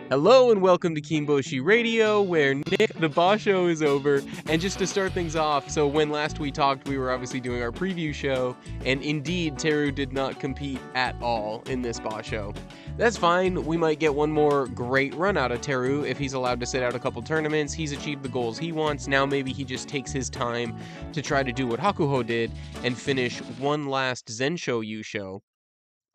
Hello and welcome to Kimboshi Radio, where Nick, the Basho is over. And just to start things off, so when last we talked, we were obviously doing our preview show, and indeed, Teru did not compete at all in this Basho. That's fine, we might get one more great run out of Teru if he's allowed to sit out a couple tournaments, he's achieved the goals he wants, now maybe he just takes his time to try to do what Hakuho did and finish one last Zensho Yusho.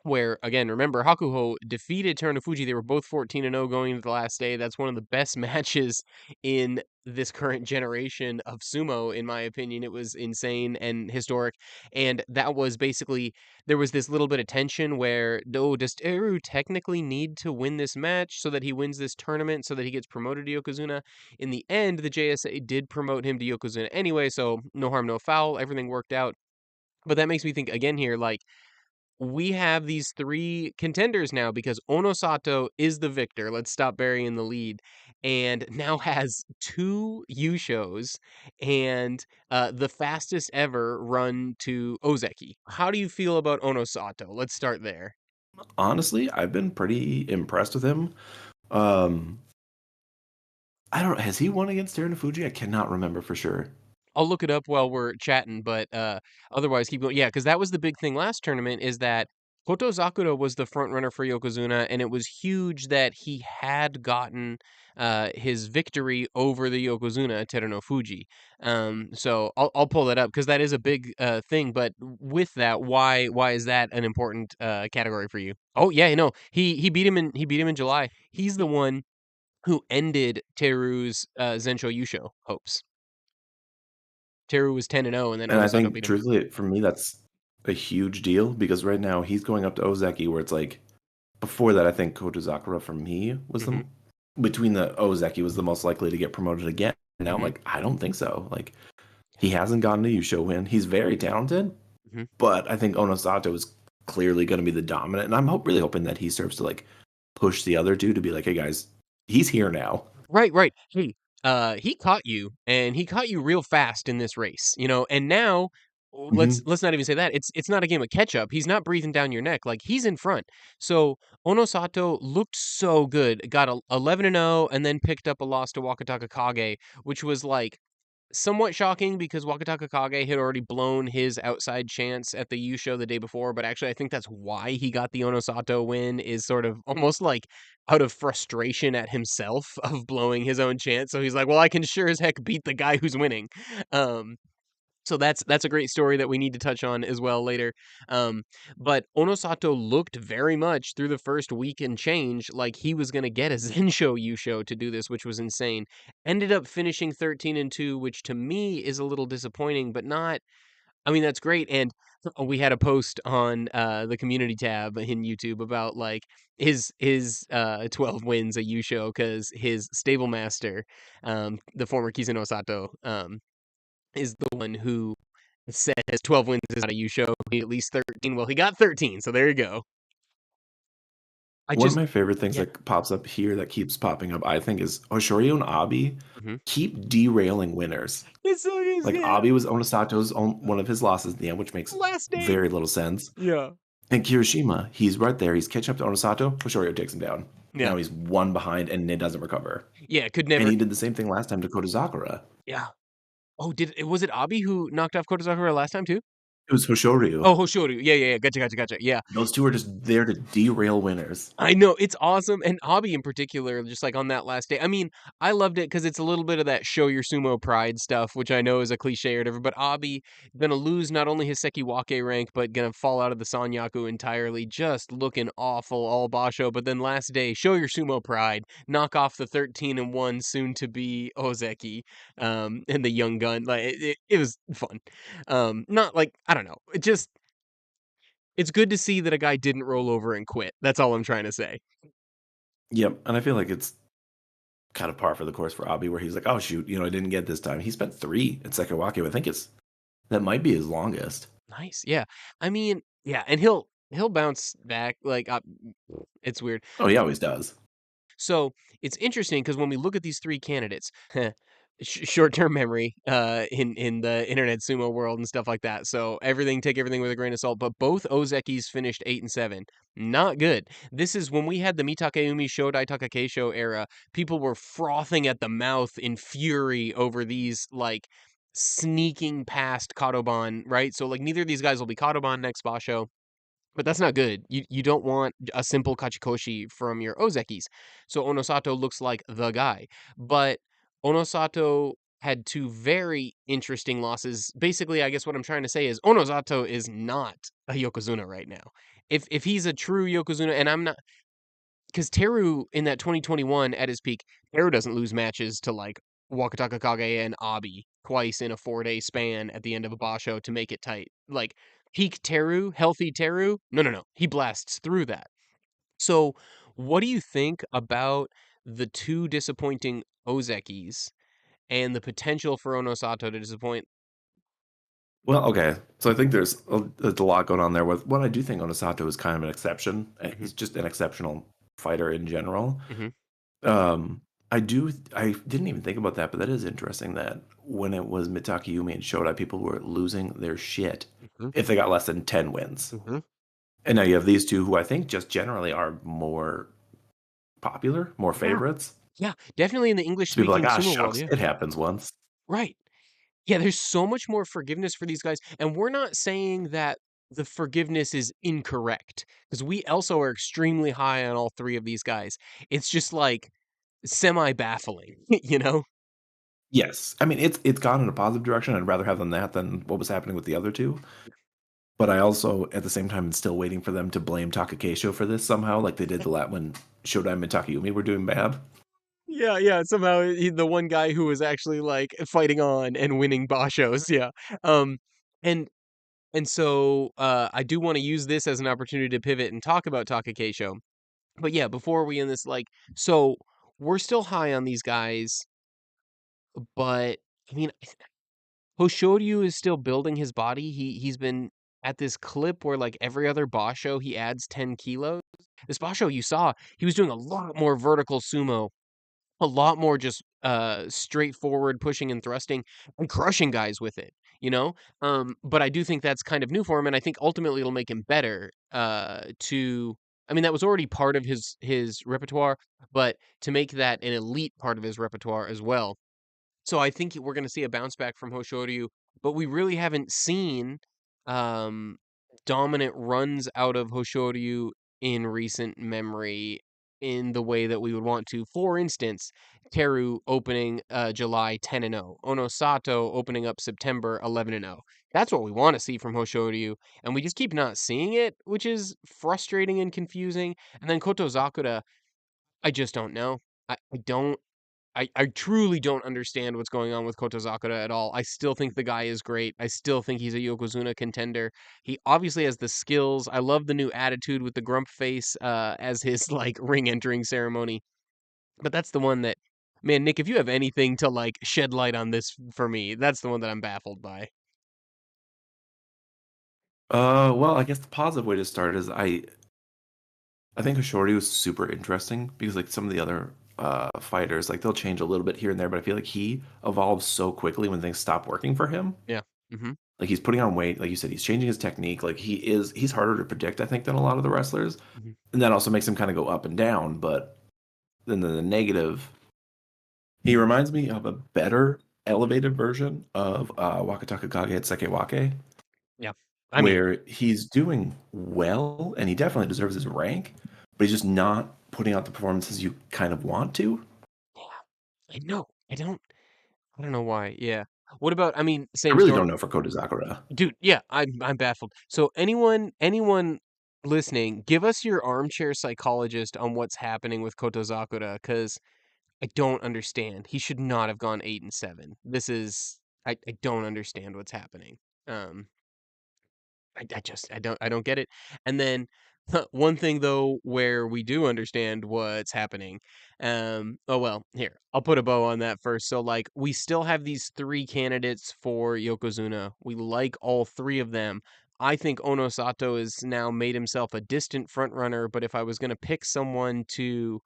Where, again, remember, Hakuho defeated Terunofuji. They were both 14-0 going into the last day. That's one of the best matches in this current generation of sumo, in my opinion. It was insane and historic. And that was basically, there was this little bit of tension where, oh, does Teru technically need to win this match so that he wins this tournament so that he gets promoted to Yokozuna? In the end, the JSA did promote him to Yokozuna anyway, so no harm, no foul. Everything worked out. But that makes me think, again, here, like, we have these three contenders now because Onosato is the victor. Let's stop burying the lead. And now has two U-shows and the fastest ever run to Ozeki. How do you feel about Onosato? Let's start there. Honestly, I've been pretty impressed with him. I don't. Has he won against Terunofuji? I cannot remember for sure. I'll look it up while we're chatting, but otherwise keep going. Yeah, because that was the big thing last tournament is that Kotozakura was the front runner for Yokozuna, and it was huge that he had gotten his victory over the Yokozuna Terunofuji. So I'll pull that up because that is a big thing. But with that, why is that an important category for you? Oh yeah, he beat him in July. He's the one who ended Teru's Zensho Yusho hopes. Teru was 10-0, and then And I Onosato think, beat him. truthfully, for me, that's a huge deal because right now he's going up to Ozeki, where it's like before that, I think Kotozakura for me was Mhm, the between the Ozeki was the most likely to get promoted again. Now I'm mhm, like, I don't think so. Like he hasn't gotten a Yusho win. He's very talented, mhm. but I think Onosato is clearly going to be the dominant, and I'm really hoping that he serves to like push the other two to be like, hey guys, he's here now. Right. Hey, he caught you, and he caught you real fast in this race, and now Hmm. let's not even say that. It's not a game of catch up. He's not breathing down your neck. Like he's in front. So Onosato looked so good. Got a 11-0 and then picked up a loss to Wakataka Kage, which was like somewhat shocking because Wakataka Kage had already blown his outside chance at the U show the day before, but actually I think that's why he got the Onosato win is sort of almost like out of frustration at himself of blowing his own chance. So he's like, well, I can sure as heck beat the guy who's winning. Um, so that's a great story that we need to touch on as well later. But Onosato looked very much through the first week and change like he was going to get a Zensho Yusho to do this, which was insane. Ended up finishing 13-2, which to me is a little disappointing, but not. I mean, that's great. And we had a post on the community tab in YouTube about like his 12 wins a Yusho because his stable master, the former Kizuna Osato, is the one who says 12 wins is not a U show. He at least 13. Well, he got 13, so there you go. I One of just my favorite things yeah. that pops up here that keeps popping up, I think, is Hoshoryu and Abi Mhm. keep derailing winners. It's so good, Like yeah. Abi was Onosato's one of his losses in the end, which makes Last day. very little sense. Yeah. And Kirishima, he's right there. He's catching up to Onosato. Hoshoryu takes him down. Yeah. Now he's one behind and it doesn't recover. Yeah, could And never. he did the same thing last time to Kotozakura. Yeah. Oh, was it Abi who knocked off Kotozakura last time too? It was Hoshoryu. Oh, Hoshoryu. Yeah. Gotcha. Yeah. Those two are just there to derail winners. I know, it's awesome, and Hobby in particular, just, like, on that last day I mean, I loved it because it's a little bit of that show your sumo pride stuff, which I know is a cliche or whatever, but Hobby gonna lose not only his Sekiwake rank, but gonna fall out of the Sanyaku entirely, just looking awful all basho, but then last day, show your sumo pride, knock off the 13-1 soon-to-be Ozeki, and the young gun, like, it was fun. Not like I don't know, it just it's good to see that a guy didn't roll over and quit. That's all I'm trying to say. Yep. And I feel like it's kind of par for the course for Abi, where he's like, oh, shoot, I didn't get this time. He spent 3 at Sekiwake. I think that might be his longest. Nice, yeah. I mean, yeah, and he'll bounce back, like, it's weird. Oh, he always does. So, it's interesting because when we look at these 3 candidates, short-term memory in the internet sumo world and stuff like that. So take everything with a grain of salt. But both Ozekis finished 8-7. Not good. This is when we had the Mitakeumi Shodai Takakeisho era. People were frothing at the mouth in fury over these like sneaking past Kadoban, right? So like neither of these guys will be Kadoban next Basho. But that's not good. You don't want a simple Kachikoshi from your Ozekis. So Onosato looks like the guy. But Onosato had two very interesting losses. Basically, I guess what I'm trying to say is Onosato is not a Yokozuna right now. If he's a true Yokozuna, and I'm not, because Teru in that 2021 at his peak, Teru doesn't lose matches to like Wakataka Kage and Abi twice in a 4-day span at the end of a Basho to make it tight. Like peak Teru, healthy Teru, no. He blasts through that. So, what do you think about the two disappointing Ozekis and the potential for Onosato to disappoint? Well, okay. So I think there's a lot going on there. With what I do think Onosato is kind of an exception. Hmm. He's just an exceptional fighter in general. Hmm. Um, I didn't even think about that, but that is interesting that when it was Mitake Yumi and Shodai, people were losing their shit Hmm. if they got less than 10 wins. Hmm. And now you have these two who I think just generally are more popular, more Yeah, favorites. yeah, definitely in the So people are English-speaking like, ah, sumo world, shucks, yeah. it happens once. Right. Yeah, there's so much more forgiveness for these guys, and we're not saying that the forgiveness is incorrect, because we also are extremely high on all three of these guys. It's just like semi-baffling, you know? Yes. I mean, it's gone in a positive direction. I'd rather have them that than what was happening with the other two. But I also, at the same time, am still waiting for them to blame Takakeisho for this somehow, like they did the lat when Shodai and Takayumi were doing bad. Yeah, yeah. Somehow the one guy who was actually like fighting on and winning bashos, yeah. Um, and I do want to use this as an opportunity to pivot and talk about Takakeisho. But yeah, before we end this, like, so we're still high on these guys, but I mean, Hoshoryu is still building his body. He's been at this clip where like every other basho he adds 10 kilos. This basho you saw, he was doing a lot more vertical sumo, a lot more just straightforward pushing and thrusting and crushing guys with it, you know? But I do think that's kind of new for him, and I think ultimately it'll make him better to I mean that was already part of his repertoire, but to make that an elite part of his repertoire as well. So I think we're going to see a bounce back from Hoshoryu, but we really haven't seen um, dominant runs out of Hoshoryu in recent memory in the way that we would want to. For instance, Teru opening July 10-0, Onosato opening up September 11-0. That's what we want to see from Hoshoryu, and we just keep not seeing it, which is frustrating and confusing. And then Kotozakura, I just don't know. I don't I truly don't understand what's going on with Kotozakura at all. I still think the guy is great. I still think he's a Yokozuna contender. He obviously has the skills. I love the new attitude with the grump face as his like ring entering ceremony. But that's the one that, man, Nick, if you have anything to like shed light on this for me, that's the one that I'm baffled by. Well, I guess the positive way to start is I think Ashori was super interesting because like some of the other fighters, like they'll change a little bit here and there, but I feel like he evolves so quickly when things stop working for him. Yeah. Hmm. Like he's putting on weight, like you said, he's changing his technique. Like he's harder to predict, I think, than a lot of the wrestlers, Hmm. and that also makes him kind of go up and down. But then the negative, he reminds me of a better elevated version of Wakataka Kage at Sekewake, Yeah. I mean, where he's doing well and he definitely deserves his rank, but he's just not putting out the performances you kind of want to. yeah, I know. I don't know why. Yeah. What about, I mean, I same really story. don't know for Kotozakura. Dude, yeah, I'm baffled. So anyone listening, give us your armchair psychologist on what's happening with Kotozakura, because I don't understand. He should not have gone 8-7. This is I don't understand what's happening. Um I don't get it. And then one thing though where we do understand what's happening. Oh well, here. I'll put a bow on that first. So like we still have these three candidates for Yokozuna. We like all three of them. I think Onosato has now made himself a distant front runner, but if I was going to pick someone to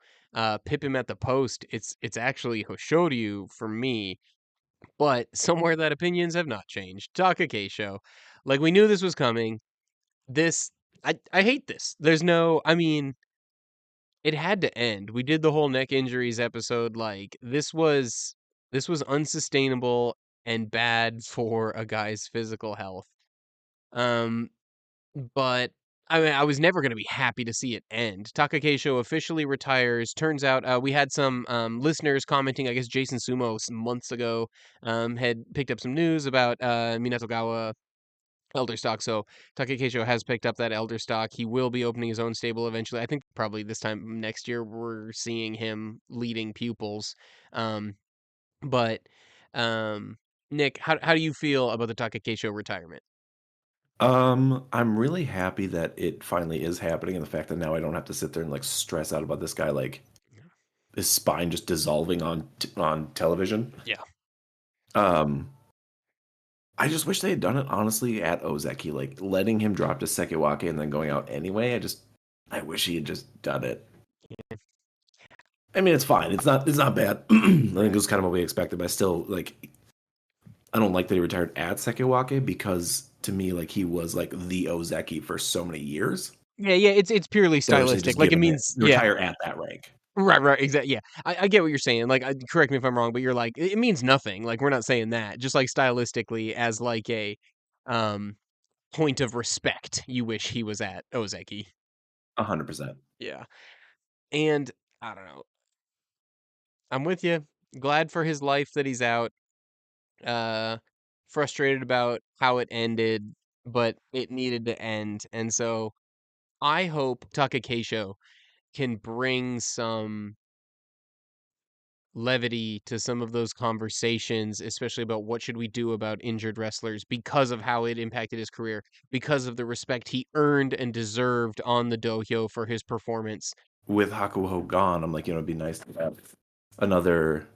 pip him at the post, it's actually Hoshoryu for me. But somewhere that opinions have not changed. Takakeisho. Like, we knew this was coming. This, I hate this. There's no, I mean, it had to end. We did the whole neck injuries episode. Like, this was unsustainable and bad for a guy's physical health. Um, but I mean, I was never going to be happy to see it end. Takakeisho officially retires. Turns out we had some listeners commenting. I guess Jason Sumo some months ago had picked up some news about Minatogawa elder stock. So Takakeisho has picked up that elder stock. He will be opening his own stable eventually. I think probably this time next year we're seeing him leading pupils. Um, but um, Nick, how do you feel about the Takakeisho retirement? I'm really happy that it finally is happening, and the fact that now I don't have to sit there and like stress out about this guy like his spine just dissolving on television. Yeah. Um, I just wish they had done it honestly at Ozeki, like letting him drop to Sekiwake and then going out anyway. I wish he had just done it. I mean, it's fine. It's not bad. I think it was kind of what we expected, but I still like I don't like that he retired at Sekiwake because to me, like he was like the Ozeki for so many years. Yeah, it's purely So I wish they stylistic. just Like, it given it means, yeah, retire at that rank. right, exactly. Yeah, I get what you're saying. Like, correct me if I'm wrong, but you're like, it means nothing. Like, we're not saying that. Just like stylistically, as like a um point of respect, you wish he was at Ozeki. 100%. Yeah, and I don't know. I'm with you. Glad for his life that he's out. Uh, Frustrated about how it ended, but it needed to end, and so I hope Takakeisho can bring some levity to some of those conversations, especially about what should we do about injured wrestlers because of how it impacted his career, because of the respect he earned and deserved on the dohyo for his performance. With Hakuho gone, I'm like, it'd be nice to have another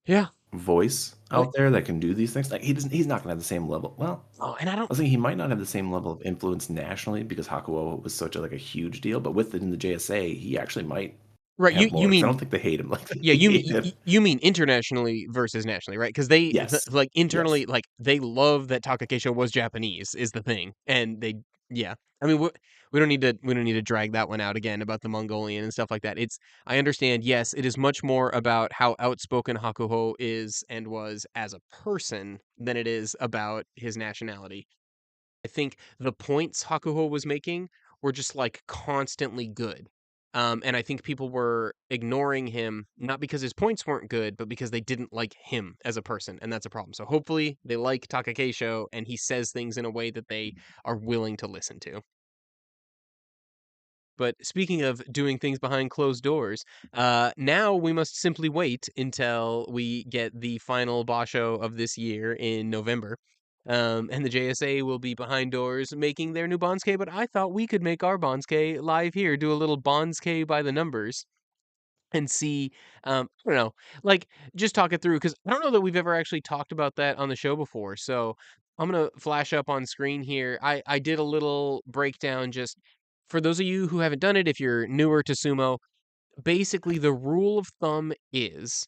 Yeah. voice Like, out there that can do these things. Like he's not gonna have the same level. Well, oh, and I I don't was thinking he might not have the same level of influence nationally because Hakuho was such a like a huge deal, but within the JSA, he actually might right, have you more because I mean don't think they hate him like yeah, they hate him. you mean internationally versus nationally, right? Because Yes. like Yes. internally, like they love that Takakeisho was Japanese is the thing, and yeah. I mean, we don't need to drag that one out again about the Mongolian and stuff like that. I understand. Yes, it is much more about how outspoken Hakuho is and was as a person than it is about his nationality. I think the points Hakuho was making were just like constantly good. And I think people were ignoring him, not because his points weren't good, but because they didn't like him as a person. And that's a problem. So hopefully they like Takakeisho and he says things in a way that they are willing to listen to. But speaking of doing things behind closed doors, now we must simply wait until we get the final basho of this year in November. And the JSA will be behind doors making their new Bonsuke, but I thought we could make our Bonsuke live here, do a little Bonsuke by the numbers and see, I don't know, like just talk it through because I don't know that we've ever actually talked about that on the show before. So I'm gonna flash up on screen here. I did a little breakdown just for those of you who haven't done it. If you're newer to sumo, basically the rule of thumb is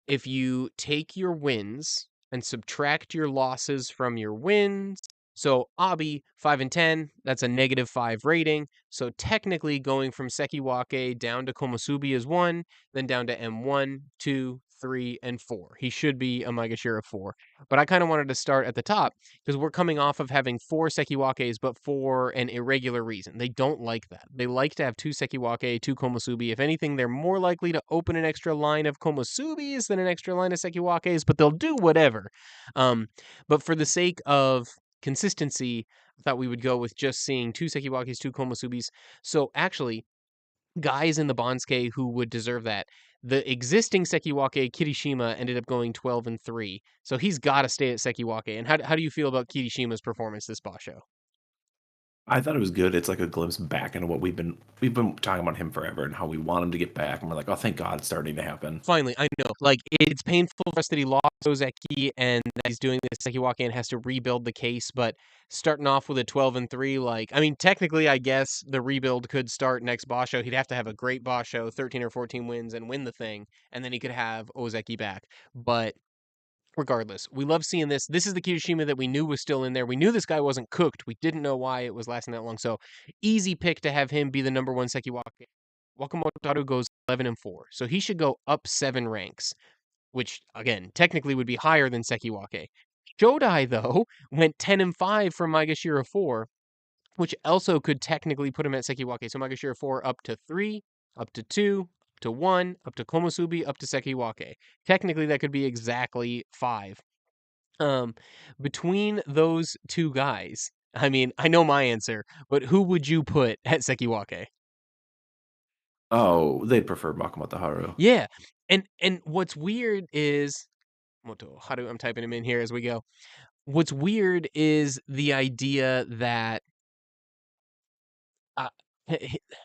if you take your wins and subtract your losses from your wins. So Abi 5 and 10, that's a -5 rating. So technically going from Sekiwake down to Komusubi is 1, then down to M1, 2, 3, and 4. He should be a Maegashira 4. But I kind of wanted to start at the top because we're coming off of having 4 Sekiwakes, but for an irregular reason. They don't like that. They like to have 2 Sekiwake, 2 Komusubi. If anything, they're more likely to open an extra line of Komusubis than an extra line of Sekiwakes, but they'll do whatever. But for the sake of consistency, I thought we would go with just seeing 2 Sekiwakes, 2 Komusubis. So actually, guys in the Bonsuke who would deserve that. The existing Sekiwake, Kirishima, ended up going 12 and 3. So he's got to stay at Sekiwake. And how do you feel about Kirishima's performance this Basho? I thought it was good. It's like a glimpse back into what we've been talking about him forever and how we want him to get back, and we're like, oh, thank God, it's starting to happen. Finally, I know. Like, it's painful for us that he lost Ozeki and that he's doing this Sekiwake and has to rebuild the case, but starting off with a 12 and 3, like, I mean, technically, I guess the rebuild could start next Basho. He'd have to have a great Basho, 13 or 14 wins, and win the thing, and then he could have Ozeki back. But Regardless, we love seeing this. This is the Kirishima that we knew was still in there. We knew this guy wasn't cooked. We didn't know why it was lasting that long. So easy pick to have him be the number one Sekiwake. Wakamoto goes 11-4, so he should go up 7 ranks, which again technically would be higher than Sekiwake. Shodai though went 10-5 from Maegashira 4, which also could technically put him at Sekiwake. So Maegashira 4 up to 3, up to 2, up to 1, up to Komusubi, up to Sekiwake. Technically, that could be exactly 5. Um, Between those two guys, I mean, I know my answer, but who would you put at Sekiwake? Oh, they'd prefer Makamoto Haru. Yeah, and what's weird is Moto Haru. I'm typing him in here as we go. What's weird is the idea that uh,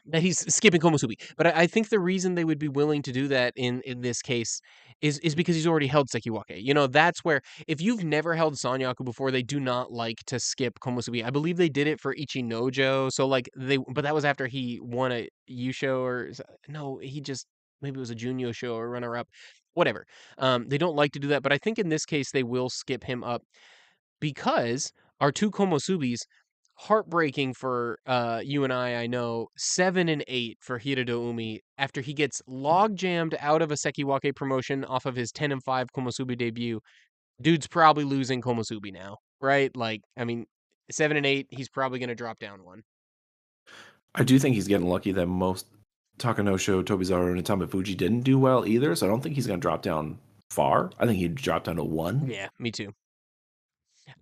that he's skipping Komusubi. But I think the reason they would be willing to do that in this case is because he's already held Sekiwake. You know, that's where if you've never held Sanyaku before, they do not like to skip Komusubi. I believe they did it for Ichinojo. So like but that was after he won a Yusho no, he just maybe it was a Junyo show or runner up, whatever. They don't like to do that, but I think in this case they will skip him up because our two Komosubis, heartbreaking for you and I know, 7 and 8 for Hiroto Umi after he gets log jammed out of a Sekiwake promotion off of his 10-5 Komosubi debut. Dude's probably losing Komosubi now, right? Like, I mean, 7 and 8, he's probably going to drop down one. I do think he's getting lucky that most Takanosho, Tobizaru, and Tamafuji didn't do well either, so I don't think he's going to drop down far. I think he'd drop down to 1. Yeah, me too.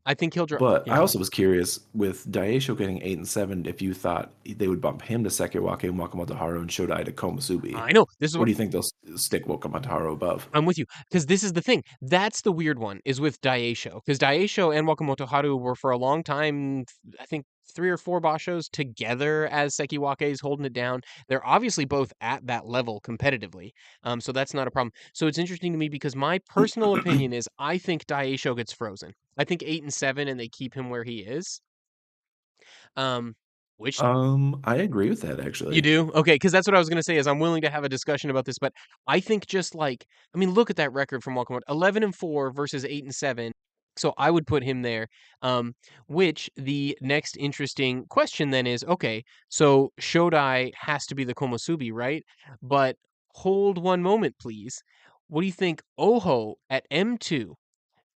I think he'll drop. But Yeah. I also was curious with Daisho getting 8 and 7 if you thought they would bump him to Sekiwake, Wakamoto Haru, and Shodai to Komusubi. I know. This is Or what do you think they'll stick Wakamoto Haru above? I'm with you, because this is the thing. That's the weird one, is with Daisho. Because Daisho and Wakamoto Haru were for a long time, I think 3 or 4 bashos together as Sekiwake's holding it down. They're obviously both at that level competitively. So that's not a problem. So it's interesting to me because my personal opinion is I think Daisho gets frozen. I think 8 and 7 and they keep him where he is. Which I agree with that you actually. do? Okay, because that's what I was gonna say is I'm willing to have a discussion about this, but I think just like I mean, look at that record from Wakamoto. 11-4 versus 8 and 7. So I would put him there. Which the next interesting question then is, okay, so Shodai has to be the Komosubi, right? But hold one moment, please. What do you think Oho at M2?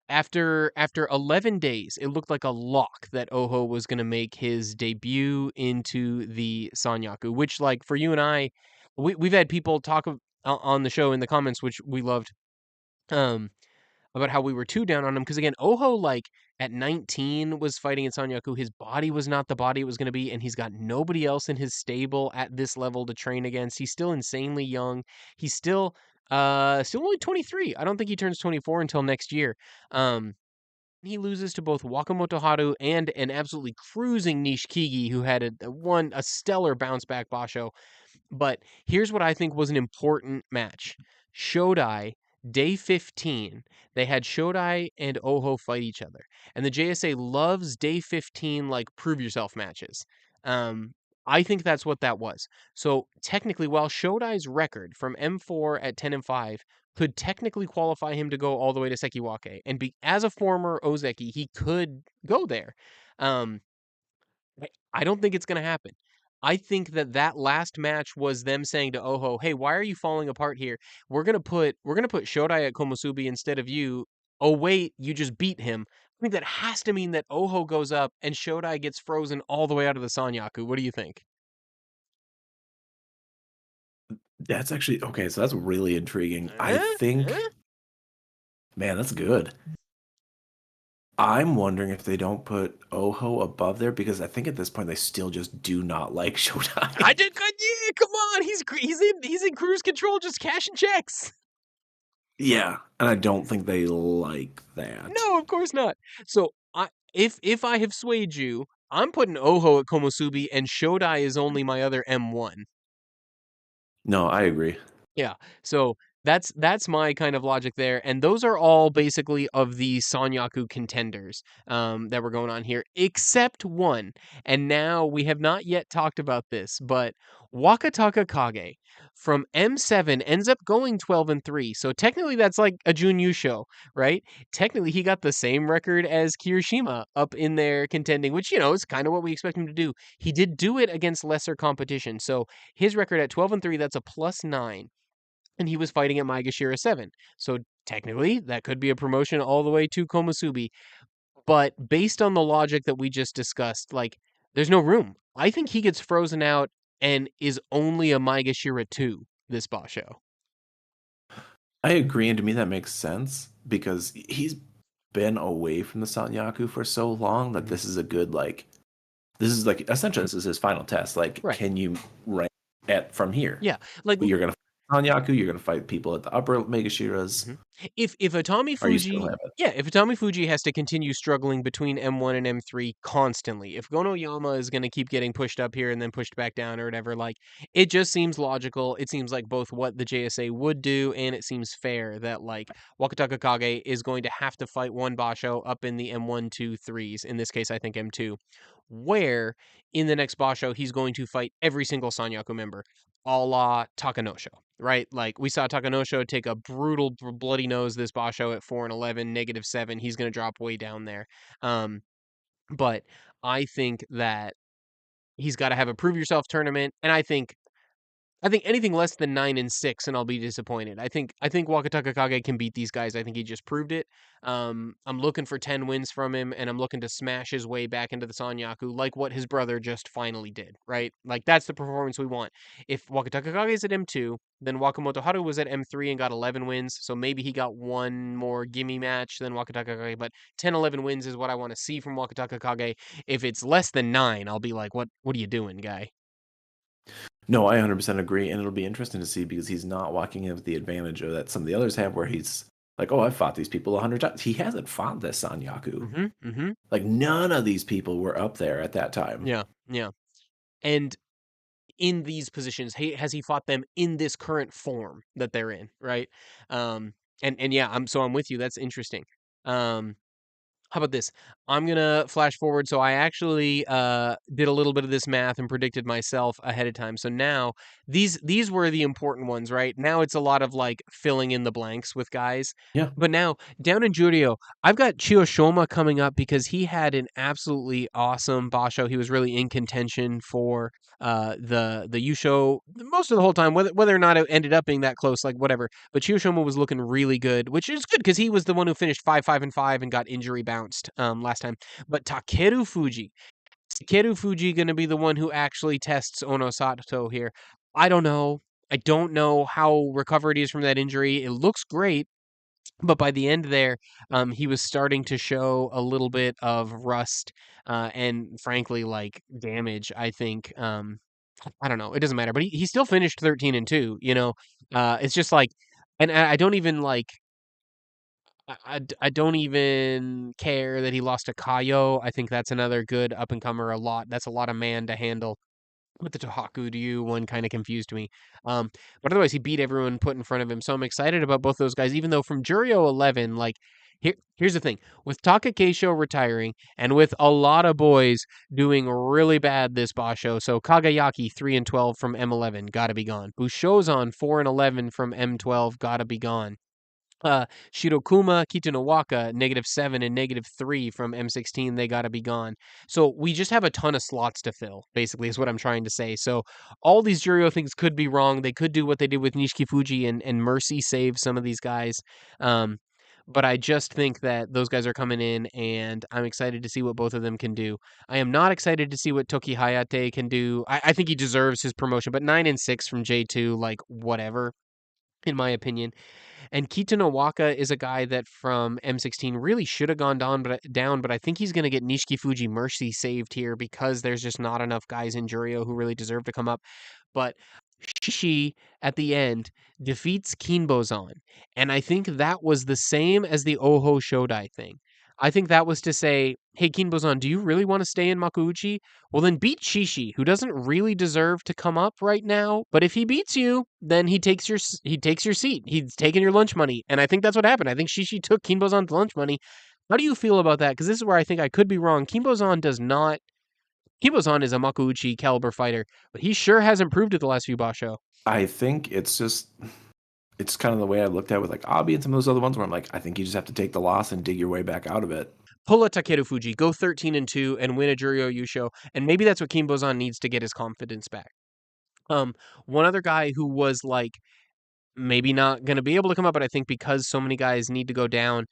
After 11 days, it looked like a lock that Oho was going to make his debut into the Sanyaku, which, like, for you and I, we've had people talk on the show in the comments, which we loved, um, about how we were too down on him. Because, again, Oho, like, at 19 was fighting in Sanyaku. His body was not the body it was going to be, and he's got nobody else in his stable at this level to train against. He's still insanely young. He's still only 23. I don't think he turns 24 until next year. He loses to both Wakamoto Haru and an absolutely cruising Nishikigi, who had a stellar bounce back basho. But here's what I think was an important match. Shodai, day 15, they had Shodai and Oho fight each other. And the JSA loves day 15, like, prove yourself matches. I think that's what that was. So technically, while Shodai's record from M4 at 10-5 could technically qualify him to go all the way to Sekiwake, and as a former Ozeki, he could go there. Um, I don't think it's going to happen. I think that last match was them saying to Oho, "Hey, why are you falling apart here? We're gonna put Shodai at Komusubi instead of you. Oh wait, you just beat him." I think that has to mean that Oho goes up and Shodai gets frozen all the way out of the Sanyaku. What do you think? That's actually okay, so that's really intriguing. I Huh? Huh? think man, that's good. I'm wondering if they don't put Oho above there because I think at this point they still just do not like I Shodai. did good. Yeah, come on. He's in cruise control, just cashing checks. Yeah, and I don't think they like that. No, of course not. So if I have swayed you, I'm putting Oho at Komusubi, and Shodai is only my other M1. No, I agree. Yeah. So That's my kind of logic there, and those are all basically of the Sanyaku contenders that were going on here, except one. And now we have not yet talked about this, but Wakataka Kage from M7 ends up going 12-3. So technically, that's like a Junyu show, right? Technically, he got the same record as Kirishima up in there contending, which is kind of what we expect him to do. He did do it against lesser competition, so his record at 12-3, that's a +9. And he was fighting at Maegashira 7. So technically, that could be a promotion all the way to Komusubi. But based on the logic that we just discussed, like, there's no room. I think he gets frozen out and is only a Maegashira 2 this Basho. I agree, and to me that makes sense because he's been away from the Sanyaku for so long that this is a good this is like essentially this is his final test. Like, Right. can you rank at from here? Yeah. Like, You're gonna fight Sanyaku, you're gonna fight people at the upper Megashiras. if Atami Or you still Fuji, have it. yeah, if Atami Fuji has to continue struggling between M1 and M3 constantly, if Gonoyama is going to keep getting pushed up here and then pushed back down or whatever, like, it just seems logical. It seems like both what the JSA would do, and it seems fair that, like, Wakataka Kage is going to have to fight one Basho up in the M1, 2, 3s. In this case, I think M2, where in the next Basho he's going to fight every single Sanyaku member, a la Takanosho, right? Like, we saw Takanosho take a brutal, bloody nose this Basho at 4-11, -7. He's going to drop way down there. But I think that he's got to have a prove yourself tournament, and I think anything less than 9-6, and I'll be disappointed. I think Wakataka Kage can beat these guys. I think he just proved it. I'm looking for 10 wins from him, and I'm looking to smash his way back into the Sanyaku, like what his brother just finally did. Right? Like, that's the performance we want. If Wakataka Kage is at M2, then Wakamoto Haru was at M3 and got 11 wins. So maybe he got one more gimme match than Wakataka Kage. But 10, 11 wins is what I want to see from Wakataka Kage. If it's less than 9, I'll be like, what are you doing, guy? No, I 100% agree, and it'll be interesting to see because he's not walking in with the advantage of that some of the others have, where he's like, "Oh, I've fought these people 100 times." He hasn't fought this Sanyaku. Like, none of these people were up there at that time. Yeah, yeah. And in these positions, has he fought them in this current form that they're in, right? And yeah, I'm with you. That's interesting. Um, how about this? I'm gonna flash forward. So I actually did a little bit of this math and predicted myself ahead of time. So now these were the important ones, right? Now it's a lot of, like, filling in the blanks with guys. Yeah. But now down in Juryo, I've got Chiyoshoma coming up because he had an absolutely awesome basho. He was really in contention for the Yusho most of the whole time, whether or not it ended up being that close, like, whatever. But Chiyoshoma was looking really good, which is good because he was the one who finished 5-5-5 and got injury bounced last time. But Takeru Fuji going to be the one who actually tests Onosato here. I don't know. I don't know how recovered he is from that injury. It looks great, but by the end there, he was starting to show a little bit of rust, and frankly, like, damage. I think. I don't know. It doesn't matter, but he still finished 13-2. It's just like, and I don't even like. I don't even care that he lost to Kaio. I think that's another good up and comer. That's a lot of man to handle. But the Tohaku Ryu one kind of confused me. But otherwise, he beat everyone put in front of him. So I'm excited about both those guys, even though from Juryo 11, like, here's the thing. With Takakeisho retiring and with a lot of boys doing really bad this Basho, so Kagayaki 3-12 from M11, gotta be gone. Bushozan 4-11 from M12, gotta be gone. Shirokuma, Kitanowaka, -7 and -3 from M16, they gotta be gone. So we just have a ton of slots to fill, basically, is what I'm trying to say. So all these Juryo things could be wrong. They could do what they did with Nishiki Fuji and Mercy save some of these guys. But I just think that those guys are coming in, and I'm excited to see what both of them can do. I am not excited to see what Toki Hayate can do. I think he deserves his promotion, but 9-6 from J2, like, whatever, in my opinion. And Kitanowaka is a guy that from M16 really should have gone down, but I think he's going to get Nishiki Fuji Mercy saved here because there's just not enough guys in Juryo who really deserve to come up. But Shishi at the end defeats Kinbozan, and I think that was the same as the Oho Shodai thing. I think that was to say, hey, Kinbozan, do you really want to stay in Makuuchi? Well, then beat Shishi, who doesn't really deserve to come up right now. But if he beats you, then he takes your seat. He's taking your lunch money. And I think that's what happened. I think Shishi took Kinbozan's lunch money. How do you feel about that? Because this is where I think I could be wrong. Kinbozan is a Makuuchi caliber fighter, but he sure has improved at the last few Basho. I think it's kind of the way I looked at it with like Abi and some of those other ones where I'm like, I think you just have to take the loss and dig your way back out of it. Pull a Takerufuji, go 13-2 and win a Juryo Yusho, and maybe that's what Kinbozan needs to get his confidence back. One other guy who was like maybe not going to be able to come up, but I think because so many guys need to go down,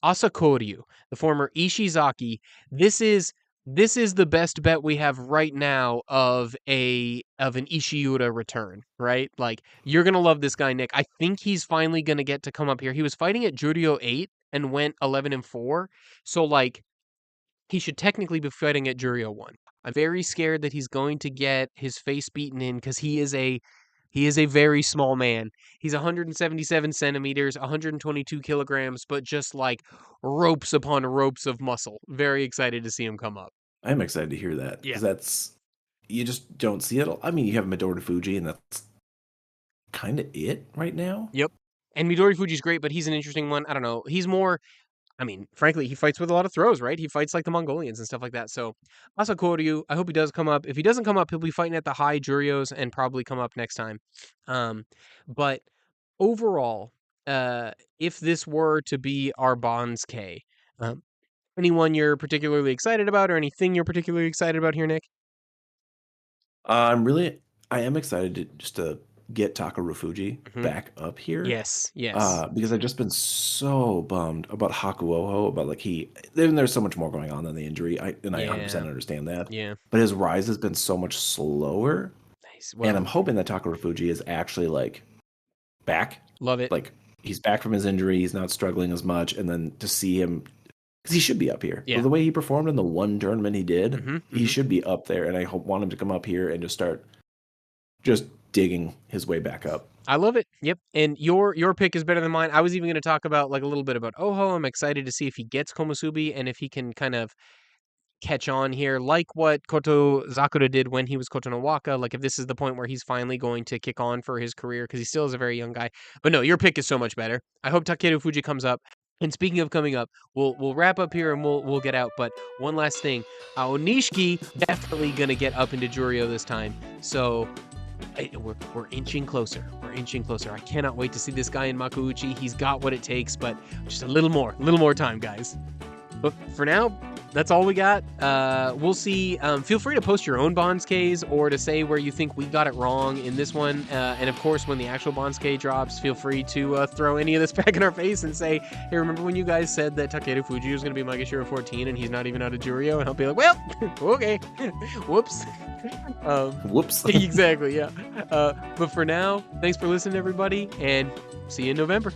Asakoryu, the former Ishizaki. This is the best bet we have right now of an Ishiura return, right? Like, you're going to love this guy, Nick. I think he's finally going to get to come up here. He was fighting at Juryo 8 and went 11-4. So, like, he should technically be fighting at Juryo 1. I'm very scared that he's going to get his face beaten in because he is a very small man. He's 177 centimeters, 122 kilograms, but just like ropes upon ropes of muscle. Very excited to see him come up. I'm excited to hear that because you just don't see it. I mean, you have Midori Fuji, and that's kind of it right now. Yep. And Midori Fuji's great, but he's an interesting one. I don't know. He's more, I mean, frankly, he fights with a lot of throws, right? He fights like the Mongolians and stuff like that. So, Asakoryu, I hope he does come up. If he doesn't come up, he'll be fighting at the high Juryos and probably come up next time. But overall, if this were to be our Banzuke, anyone you're particularly excited about or anything you're particularly excited about here, Nick? I am excited to get Takarufuji back up here. Yes. Because I've just been so bummed about Hakuoho, about like there's so much more going on than the injury. I 100% understand that. Yeah. But his rise has been so much slower. Nice. Well, and I'm hoping that Takarufuji is actually like back. Love it. Like he's back from his injury, he's not struggling as much, and then to see him, because he should be up here. Yeah. The way he performed in the one tournament he did, he should be up there, and I want him to come up here and just start digging his way back up. I love it. Yep. And your pick is better than mine. I was even going to talk about like a little bit about Oho. I'm excited to see if he gets Komusubi and if he can kind of catch on here, like what Kotozakura did when he was Kotonowaka. Like if this is the point where he's finally going to kick on for his career, because he still is a very young guy. But no, your pick is so much better. I hope Takerufuji comes up. And speaking of coming up, we'll wrap up here and we'll get out. But one last thing, Aonishiki definitely gonna get up into Juryo this time. So we're inching closer. We're inching closer. I cannot wait to see this guy in Makuuchi. He's got what it takes, but just a little more time, guys. But for now, that's all we got. We'll see. Feel free to post your own Banzukes or to say where you think we got it wrong in this one. And of course, when the actual Banzuke drops, feel free to throw any of this back in our face and say, hey, remember when you guys said that Takerufuji was going to be Maegashira 14 and he's not even out of Juryo? And I'll be like, well, okay. Whoops. Whoops. Exactly, yeah. But for now, thanks for listening, everybody, and see you in November.